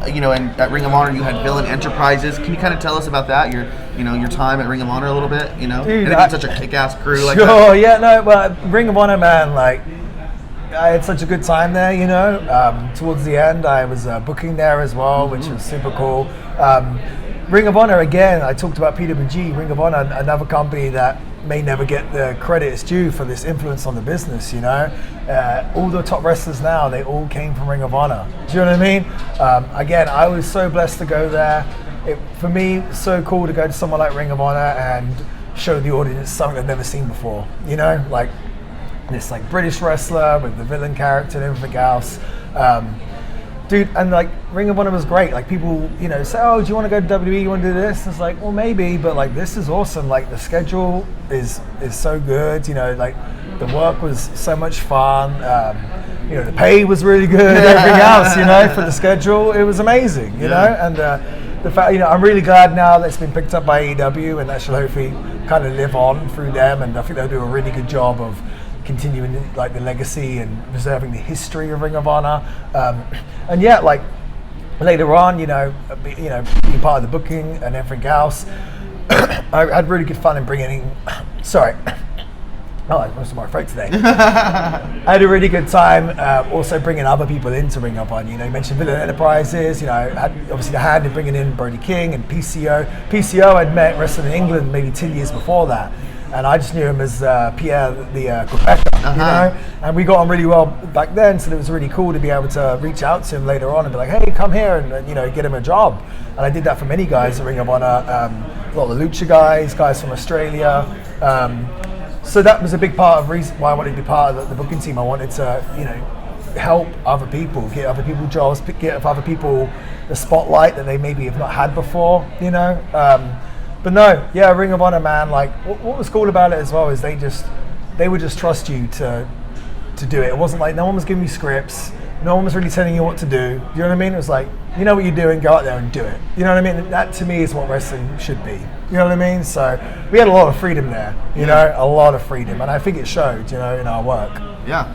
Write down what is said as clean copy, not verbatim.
and at Ring of Honor you had Villain Enterprises. Can you kind of tell us about that? Your time at Ring of Honor a little bit. Dude, and it being such a kick-ass crew like that. Sure, yeah, no, but Ring of Honor, man, like, I had such a good time there, Towards the end, I was booking there as well, which was super cool. Ring of Honor, again, I talked about PWG, Ring of Honor, another company that may never get the credit it's due for this influence on the business, All the top wrestlers now, they all came from Ring of Honor. Do you know what I mean? Again, I was so blessed to go there. For me, it's so cool to go to someone like Ring of Honor and show the audience something they've never seen before, like this like British wrestler with the villain character and everything else. Dude, and like Ring of Honor was great. Like people, say, "Oh, do you want to go to WWE? You want to do this?" It's like, well, maybe, but like this is awesome. Like the schedule is so good. Like the work was so much fun. The pay was really good. Everything else, for the schedule, it was amazing. And the fact, I'm really glad now that it's been picked up by AEW, and that should hopefully kind of live on through them. And I think they'll do a really good job of continuing like the legacy and preserving the history of Ring of Honor, and yeah, like later on, being part of the booking and everything else, I had really good fun in bringing in. Sorry, I lost my throat today. I had a really good time also bringing other people into Ring of Honor. You mentioned Villain Enterprises. I had obviously the hand in bringing in Brody King and PCO. PCO I'd met wrestling in England maybe 10 years before that. And I just knew him as Pierre the Quebecer, and we got on really well back then, so it was really cool to be able to reach out to him later on and be like, hey, come here and get him a job. And I did that for many guys at Ring of Honor, a lot of the Lucha guys from Australia. So that was a big part of reason why I wanted to be part of the booking team. I wanted to, help other people, get other people jobs, get other people the spotlight that they maybe have not had before, But no, yeah, Ring of Honor, man. Like, what was cool about it as well is they would just trust you to do it. It wasn't like no one was giving you scripts, no one was really telling you what to do. You know what I mean? It was like, you know what you're doing, go out there and do it. You know what I mean? That to me is what wrestling should be. You know what I mean? So we had a lot of freedom there. A lot of freedom, and I think it showed. In our work. Yeah.